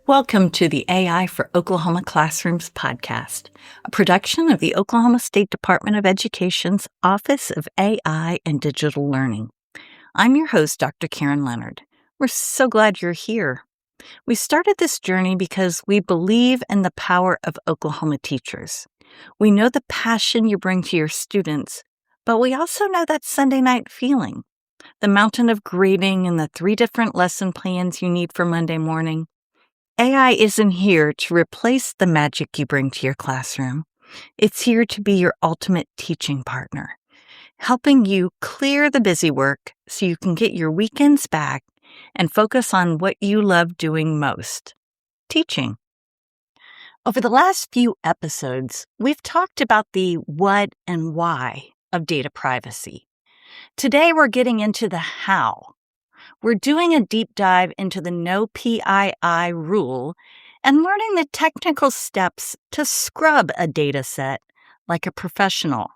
Welcome to the AI for Oklahoma Classrooms podcast, a production of the Oklahoma State Department of Education's Office of AI and Digital Learning. I'm your host, Dr. Karen Leonard. We're so glad you're here. We started this journey because we believe in the power of Oklahoma teachers. We know the passion you bring to your students, but we also know that Sunday night feeling, the mountain of grading and the 3 different lesson plans you need for Monday morning. AI isn't here to replace the magic you bring to your classroom. It's here to be your ultimate teaching partner, helping you clear the busy work so you can get your weekends back and focus on what you love doing most, teaching. Over the last few episodes, we've talked about the what and why of data privacy. Today, we're getting into the how. We're doing a deep dive into the no PII rule and learning the technical steps to scrub a data set like a professional.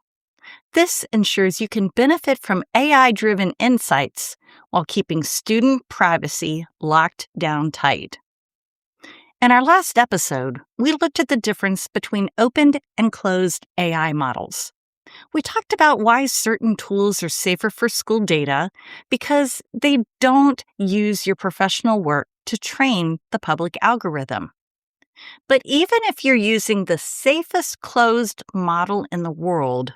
This ensures you can benefit from AI-driven insights while keeping student privacy locked down tight. In our last episode, we looked at the difference between opened and closed AI models. We talked about why certain tools are safer for school data because they don't use your professional work to train the public algorithm. But even if you're using the safest closed model in the world,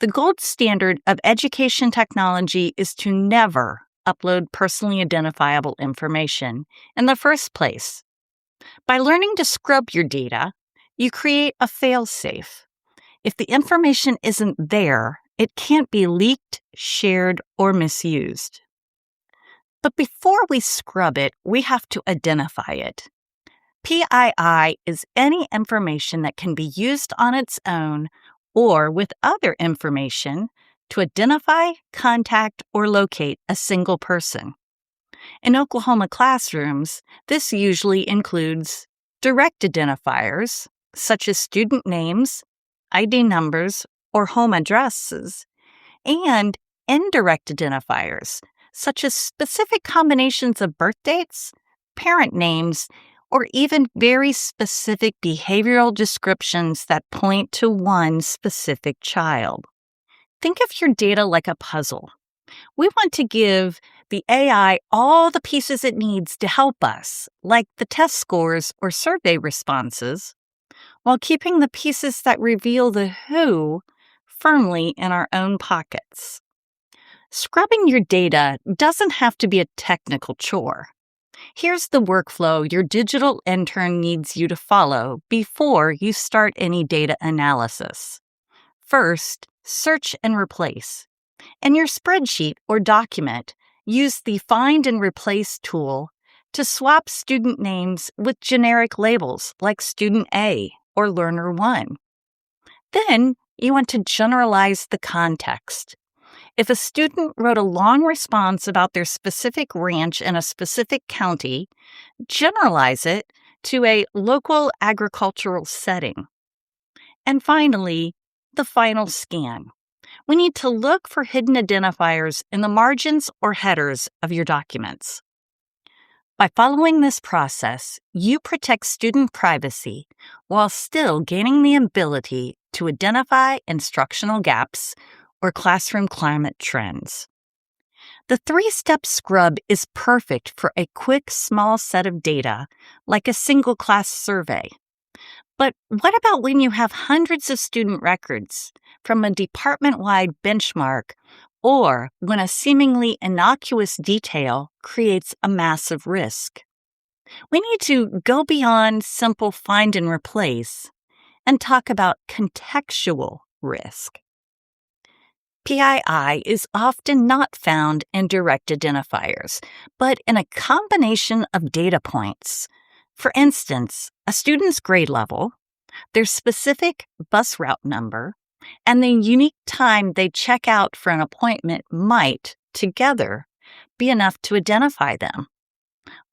the gold standard of education technology is to never upload personally identifiable information in the first place. By learning to scrub your data, you create a fail-safe. If the information isn't there, it can't be leaked, shared, or misused. But before we scrub it, we have to identify it. PII is any information that can be used on its own or with other information to identify, contact, or locate a single person. In Oklahoma classrooms, this usually includes direct identifiers, such as student names, ID numbers, or home addresses, and indirect identifiers, such as specific combinations of birth dates, parent names, or even very specific behavioral descriptions that point to one specific child. Think of your data like a puzzle. We want to give the AI all the pieces it needs to help us, like the test scores or survey responses, while keeping the pieces that reveal the who firmly in our own pockets. Scrubbing your data doesn't have to be a technical chore. Here's the workflow your digital intern needs you to follow before you start any data analysis. First, search and replace. In your spreadsheet or document, use the Find and Replace tool to swap student names with generic labels like Student A or Learner 1. Then, you want to generalize the context. If a student wrote a long response about their specific ranch in a specific county, generalize it to a local agricultural setting. And finally, the final scan. We need to look for hidden identifiers in the margins or headers of your documents. By following this process, you protect student privacy while still gaining the ability to identify instructional gaps or classroom climate trends. The 3-step scrub is perfect for a quick, small set of data, like a single class survey. But what about when you have hundreds of student records from a department-wide benchmark, or when a seemingly innocuous detail creates a massive risk? We need to go beyond simple find and replace and talk about contextual risk. PII is often not found in direct identifiers, but in a combination of data points. For instance, a student's grade level, their specific bus route number, and the unique time they check out for an appointment might, together, be enough to identify them.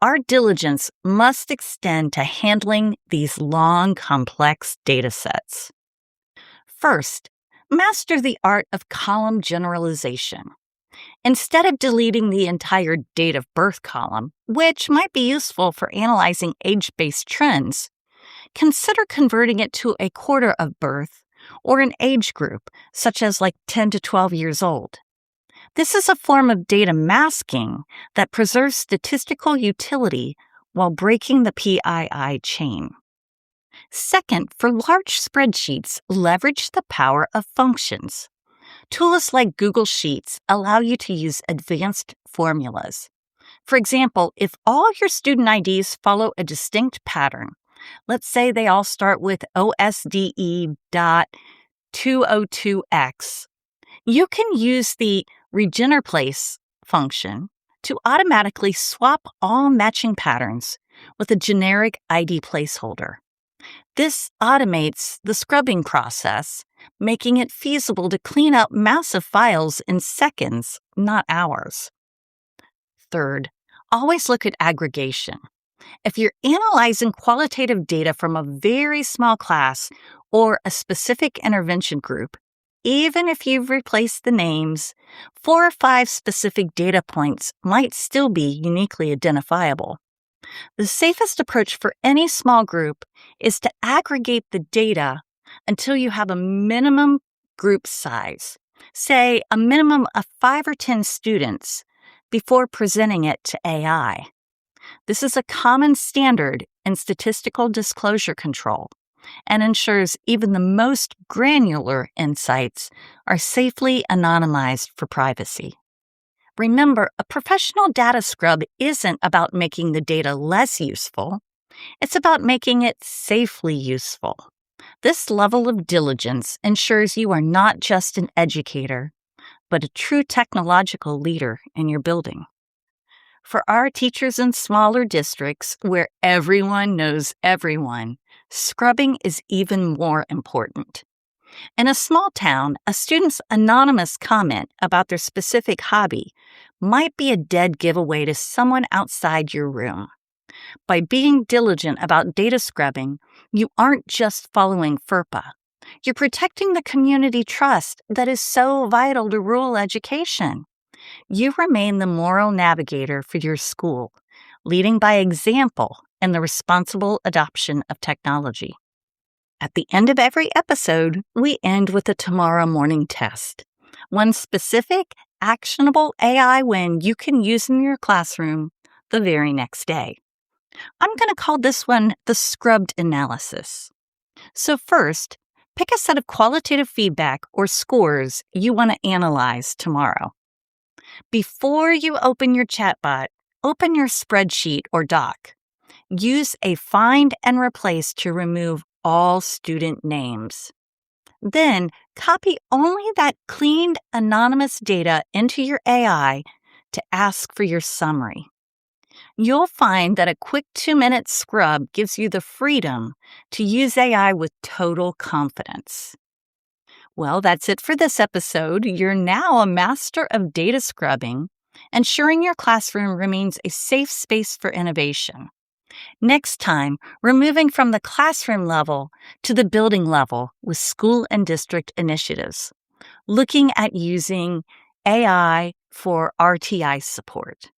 Our diligence must extend to handling these long, complex data sets. First, master the art of column generalization. Instead of deleting the entire date of birth column, which might be useful for analyzing age-based trends, consider converting it to a quarter of birth or an age group, such as like 10 to 12 years old. This is a form of data masking that preserves statistical utility while breaking the PII chain. Second, for large spreadsheets, leverage the power of functions. Tools like Google Sheets allow you to use advanced formulas. For example, if all your student IDs follow a distinct pattern, let's say they all start with OSDE.202X, you can use the regenerplace function to automatically swap all matching patterns with a generic ID placeholder. This automates the scrubbing process, making it feasible to clean up massive files in seconds, not hours. Third, always look at aggregation. If you're analyzing qualitative data from a very small class or a specific intervention group, even if you've replaced the names, 4 or 5 specific data points might still be uniquely identifiable. The safest approach for any small group is to aggregate the data until you have a minimum group size, say a minimum of 5 or 10 students, before presenting it to AI. This is a common standard in statistical disclosure control and ensures even the most granular insights are safely anonymized for privacy. Remember, a professional data scrub isn't about making the data less useful. It's about making it safely useful. This level of diligence ensures you are not just an educator, but a true technological leader in your building. For our teachers in smaller districts where everyone knows everyone, scrubbing is even more important. In a small town, a student's anonymous comment about their specific hobby might be a dead giveaway to someone outside your room. By being diligent about data scrubbing, you aren't just following FERPA. You're protecting the community trust that is so vital to rural education. You remain the moral navigator for your school, leading by example in the responsible adoption of technology. At the end of every episode, we end with a tomorrow morning test. One specific, actionable AI win you can use in your classroom the very next day. I'm going to call this one the scrubbed analysis. So first, pick a set of qualitative feedback or scores you want to analyze tomorrow. Before you open your chatbot, open your spreadsheet or doc. Use a find and replace to remove all student names. Then copy only that cleaned anonymous data into your AI to ask for your summary. You'll find that a quick 2-minute scrub gives you the freedom to use AI with total confidence. Well, that's it for this episode. You're now a master of data scrubbing, ensuring your classroom remains a safe space for innovation. Next time, we're moving from the classroom level to the building level with school and district initiatives, looking at using AI for RTI support.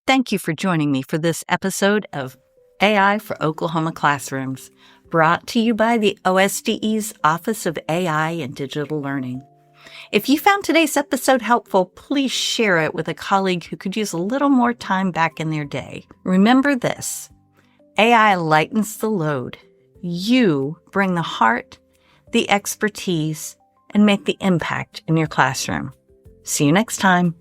Thank you for joining me for this episode of AI for Oklahoma Classrooms, brought to you by the OSDE's Office of AI and Digital Learning. If you found today's episode helpful, please share it with a colleague who could use a little more time back in their day. Remember this: AI lightens the load. You bring the heart, the expertise, and make the impact in your classroom. See you next time.